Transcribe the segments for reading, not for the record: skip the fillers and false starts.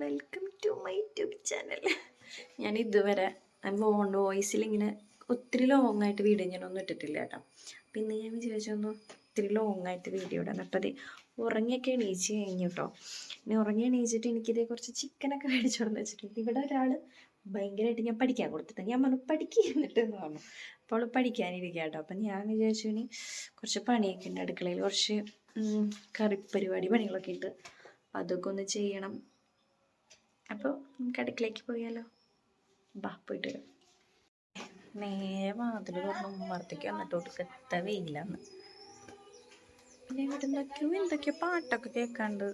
Welcome to my YouTube channel. ഞാൻ ഇതുവരെ വോയിസിൽ ഇങ്ങനെ ഒത്തിരി ലോങ് ആയിട്ട് വീഡിയോ ഞാനൊന്നും ഇട്ടിട്ടില്ല കേട്ടോ. അപ്പം ഇന്ന് ഞാൻ വിചാരിച്ചൊന്നു ഒത്തിരി ലോങ് ആയിട്ട് വീഡിയോ ഇടാൻ. അപ്പം അത് ഉറങ്ങിയൊക്കെ എണീച്ച് കഴിഞ്ഞു കേട്ടോ. ഇനി ഉറങ്ങി എണീച്ചിട്ട് എനിക്കിതേ കുറച്ച് ചിക്കനൊക്കെ മേടിച്ചോന്ന് വെച്ചിട്ടുണ്ട്. ഇവിടെ ഒരാൾ ഭയങ്കരമായിട്ട് ഞാൻ പഠിക്കാൻ കൊടുത്തിട്ട് ഞാൻ പറഞ്ഞു പഠിക്കുന്നിട്ടെന്ന് പറഞ്ഞു. അപ്പോൾ അവൾ പഠിക്കാനിരിക്കുക കേട്ടോ. അപ്പം ഞാൻ വിചാരിച്ചു ഇനി കുറച്ച് പണിയൊക്കെ ഉണ്ട് അടുക്കളയിൽ, കുറച്ച് കറിപ്പരിപാടി പണികളൊക്കെ ഉണ്ട്. അതൊക്കെ ഒന്ന് ചെയ്യണം. അപ്പോൾ നമുക്ക് അടുക്കളയ്ക്ക് പോയാലോ? ബാ പോയിട്ട് വരാം. നേരെ വാതിൽ തുറന്ന് ഉമ്മറത്തേക്ക് വന്നിട്ട് ഒടുക്കത്തെ വെയിലാന്ന്. പിന്നെ ഇവിടെ എന്തൊക്കെയോ പാട്ടൊക്കെ കേൾക്കാണ്ട്.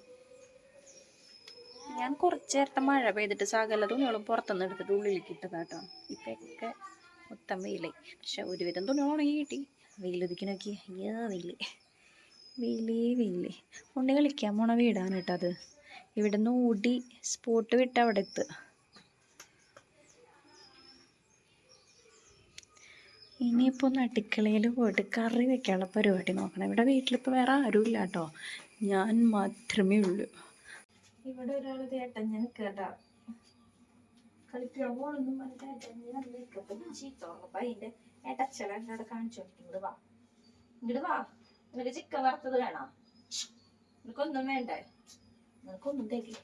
ഞാൻ കുറച്ച് നേരത്തെ മഴ പെയ്തിട്ട് സകല തുണികളും പുറത്തുനിന്ന് എടുത്തിട്ട് ഉള്ളിലേക്ക് ഇട്ടതാട്ടോ. ഇപ്പൊക്കെ മൊത്തം വെയിലായി. പക്ഷെ ഒരുവിധം തുണികൾ ഉണങ്ങി കിട്ടി. വെയിലൊതുക്കി നോക്കി, അയ്യോ വെയിലേ. ഉണ്ണി കളിക്കാൻ പോണ വീടാണ് കേട്ടോ അത്. ഇവിടുന്ന് ഓടി സ്പോട്ട് വിട്ട് അവിടെ എത്തുക. ഇനിയിപ്പോൾ ഒന്ന് അടുക്കളയിൽ പോയിട്ട് കറി വെക്കാനുള്ള പരിപാടി നോക്കണം. ഇവിടെ വീട്ടിലിപ്പോൾ വേറെ ആരും ഇല്ല കേട്ടോ, ഞാൻ മാത്രമേ ഉള്ളൂ. ഇവിടെ ഒരാൾ ചേട്ടൻ ഞാൻ കേട്ടാ കളിക്കാൻ പോകണമെന്നും പറഞ്ഞിട്ട് ചീത്തോ. അപ്പം അതിൻ്റെ ഏട്ടച്ചല എന്നോട് കാണിച്ചു കൊടുക്കും. ഇങ്ങോട്ട് വാ നിനക്ക് ചിക്കൻ വറുത്തത് വേണോ? നിനക്കൊന്നും വേണ്ടേ? നിനക്കൊന്നും തരില്ല.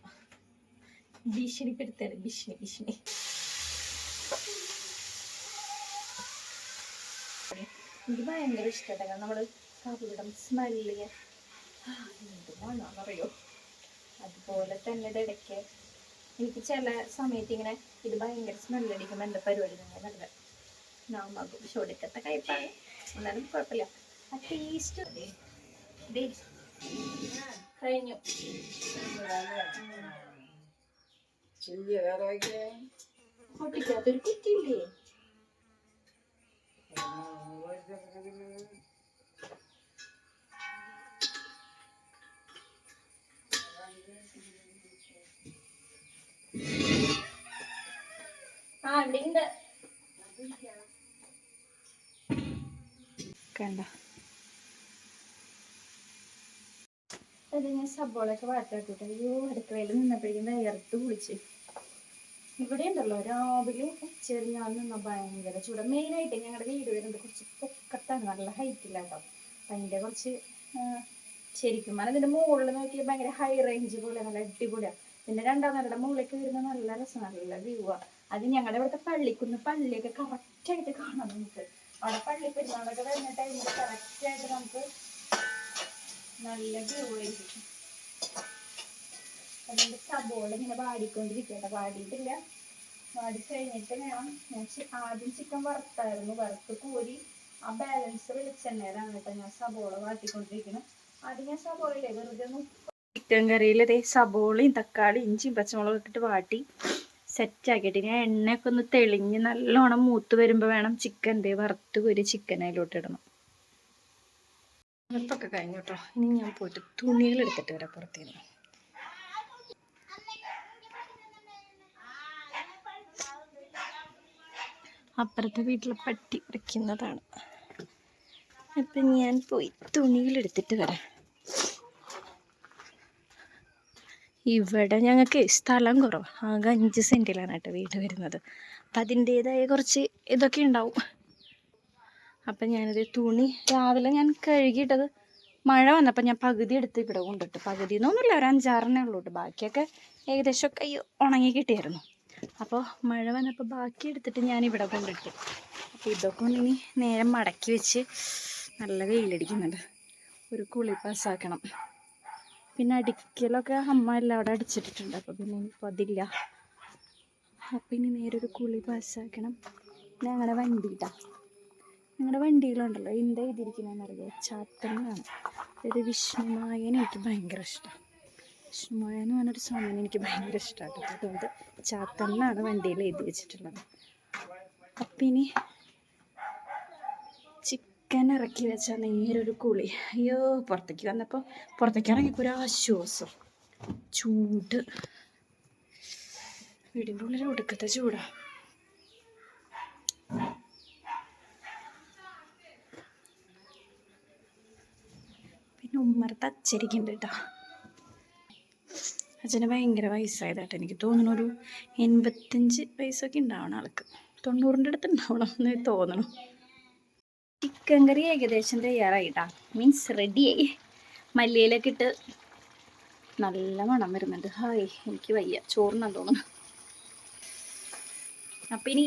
ഭീഷണിപ്പെടുത്താണ്, ഭീഷണി. എനിക്ക് ഭയങ്കര ഇഷ്ടമാണ് നമ്മൾ കവിടം സ്മെല്ല് എന്തുവാണെന്നറിയോ. അതുപോലെ തന്നെ ഇടയ്ക്ക് എനിക്ക് ചില സമയത്ത് ഇങ്ങനെ ഇത് ഭയങ്കര സ്മെല്ലടിക്കുമ്പോൾ എൻ്റെ പരിപാടി തന്നെ നല്ല നാമാകും. ചൊടുക്കത്തെ കയ്പാണ്, എന്നാലും കുഴപ്പമില്ല. ആ ടേസ്റ്റ് കഴിഞ്ഞു. പൊട്ടിക്കാത്തൊരു കുറ്റിയില്ലേ? കണ്ട അത് ഞാൻ സബോളൊക്കെ വാട്ടാക്കിട്ട് അയ്യോ അടുക്കളയിൽ നിന്നപ്പോഴേക്കും നേരത്ത് കുളിച്ച്. ഇവിടെ ഉണ്ടല്ലോ രാവിലെ ഉച്ചരി ഞാൻ നിന്ന ഭയങ്കര ചൂട്. മെയിനായിട്ട് ഞങ്ങളുടെ വീട് വരുന്നത് കുറച്ച് പൊക്കത്താണ്, നല്ല ഹൈറ്റില്ല കേട്ടോ. അതിൻ്റെ കുറച്ച് ശരിക്കും അതിൻ്റെ മുകളിൽ നോക്കിയാൽ ഭയങ്കര ഹൈ റേഞ്ച് പോലെ നല്ല അടിപൊളിയാണ്. പിന്നെ രണ്ടാം നിലയുടെ മുകളിലേക്ക് വരുന്ന നല്ല രസമാണ്, നല്ല വ്യൂ ആണ്. അത് ഞങ്ങളുടെ ഇവിടുത്തെ പള്ളിയൊക്കെ കറക്റ്റായിട്ട് കാണാം നമുക്ക്. അവിടെ പള്ളി പെരുന്നാളൊക്കെ വരുന്ന ടൈമിൽ കറക്റ്റായിട്ട് നമുക്ക് നല്ല വ്യൂ ആയിരിക്കും. അതുകൊണ്ട് സബോള ഇങ്ങനെ വാടിക്കൊണ്ടിരിക്കട്ടെ. വാടിയിട്ടില്ല, വാടിക്കഴിഞ്ഞിട്ട് വേണം. ഞാൻ ആദ്യം ചിക്കൻ വറുത്തായിരുന്നു, വറുത്ത് കോരി ആ ബാലൻസ് വെളിച്ചെണ്ണയിലാണ് കേട്ടോ ഞാൻ സബോള വാട്ടിക്കൊണ്ടിരിക്കുന്നത്. ആദ്യം ഞാൻ സബോളയില്ലേ വെറുതെ ചിക്കൻ കറിയിൽ അതേ സബോളയും തക്കാളി ഇഞ്ചിയും പച്ചമുളകും ഇട്ടിട്ട് വാട്ടി സെറ്റാക്കിയിട്ട് ഞാൻ എണ്ണയൊക്കെ ഒന്ന് തെളിഞ്ഞ് നല്ലോണം മൂത്ത് വരുമ്പോൾ വേണം ചിക്കൻ വറുത്ത് കോരി ചിക്കൻ അതിലോട്ട് ഇടണം. വറുപ്പൊക്കെ കഴിഞ്ഞു കേട്ടോ. ഇനി ഞാൻ പോയിട്ട് തുണികൾ എടുത്തിട്ട് വരാം പുറത്തേന്ന്. അപ്പുറത്തെ വീട്ടിൽ പട്ടി വയ്ക്കുന്നതാണ്. അപ്പം ഞാൻ പോയി തുണികളെടുത്തിട്ട് വരാം. ഇവിടെ ഞങ്ങൾക്ക് സ്ഥലം കുറവ്, ആകെ 5 സെൻറ്റിലാണ് കേട്ടോ വീട് വരുന്നത്. അപ്പം അതിൻ്റേതായ കുറച്ച് ഇതൊക്കെ ഉണ്ടാവും. അപ്പം ഞാനത് തുണി രാവിലെ ഞാൻ കഴുകിയിട്ടത് മഴ വന്നപ്പോൾ ഞാൻ പകുതി എടുത്ത് ഇവിടെ കൊണ്ടിട്ട്. പകുതി എന്നൊന്നുമില്ല, ഒരു 5-6 ഉള്ളൂ കേട്ടോ. ബാക്കിയൊക്കെ ഏകദേശമൊക്കെ ഉണങ്ങി കിട്ടിയായിരുന്നു. അപ്പോൾ മഴ വന്നപ്പോൾ ബാക്കി എടുത്തിട്ട് ഞാൻ ഇവിടെ കൊണ്ടിട്ടു. അപ്പോൾ ഇതൊക്കെ കൊണ്ട് ഇനി നേരം മടക്കി വെച്ച് നല്ല വെയിലടിക്കുന്നുണ്ട്, ഒരു കുളി പാസ്സാക്കണം. പിന്നെ അടിക്കലൊക്കെ അമ്മ എല്ലാം അവിടെ അടിച്ചിട്ടിട്ടുണ്ട്. അപ്പോൾ പിന്നെ ഇപ്പോൾ അതില്ല. അപ്പോൾ ഇനി നേരെ ഒരു കുളി പാസ്സാക്കണം. ഞങ്ങളുടെ വണ്ടിയിലുണ്ടല്ലോ എന്താ എഴുതിയിരിക്കുന്നതെന്നറിയോ, ചാത്തന്നാണ്. അതായത് വിഷ്ണുമായനെ എനിക്ക് ഭയങ്കര ഇഷ്ടമാണ്. വിഷ്ണുമായ എന്ന് പറഞ്ഞൊരു സ്വാമിനെ എനിക്ക് ഭയങ്കര ഇഷ്ടമാണ്. അതുകൊണ്ട് ചാത്തന്നാണ് വണ്ടിയിൽ എഴുതി വെച്ചിട്ടുള്ളത്. അപ്പം ഇനി ചിക്കൻ ഇറക്കി വെച്ചാൽ നേരൊരു കുളി. അയ്യോ പുറത്തേക്ക് വന്നപ്പോൾ പുറത്തേക്ക് ഇറങ്ങിയപ്പോൾ ഒരു ആശ്വാസം. ചൂട് വീടിൻ്റെ ഉള്ളിൽ ഒടുക്കത്തെ ചൂടാണ്. പിന്നെ ഉമ്മറത്ത് അച്ചരിക്കുന്നുണ്ട് കേട്ടോ. അച്ഛന് ഭയങ്കര വയസ്സായതായിട്ട് എനിക്ക് തോന്നുന്നു. ഒരു 85 വയസ്സൊക്കെ ഉണ്ടാവണം ആൾക്ക്. 90ൻ്റെ അടുത്ത് ഉണ്ടാവണം എന്ന് തോന്നണം. ചിക്കൻ കറി ഏകദേശം തയ്യാറായിട്ടാ, മീൻസ് റെഡിയായി. മല്ലിയിലൊക്കെ ഇട്ട് നല്ല മണം വരുന്നുണ്ട്. ഹായ്, എനിക്ക് വയ്യ, ചോറിനാൻ തോന്നുന്നു. അപ്പം ഇനി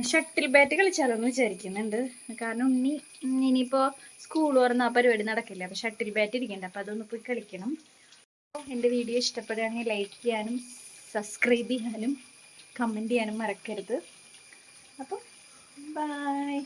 ഷട്ടിൽ ബാറ്റ് കളിച്ചാലോന്ന് വിചാരിക്കുന്നുണ്ട്. കാരണം ഇനിയിപ്പോൾ സ്കൂൾ തുറന്ന ആ പരിപാടി നടക്കില്ല. അപ്പോൾ ഷട്ടിൽ ബാറ്റ് ഇരിക്കണ്ട, അപ്പോൾ അതൊന്ന് പോയി കളിക്കണം. എൻ്റെ വീഡിയോ ഇഷ്ടപ്പെടുകയാണെങ്കിൽ ലൈക്ക് ചെയ്യാനും സബ്സ്ക്രൈബ് ചെയ്യാനും കമൻറ്റ് ചെയ്യാനും മറക്കരുത്. അപ്പോൾ ബൈ.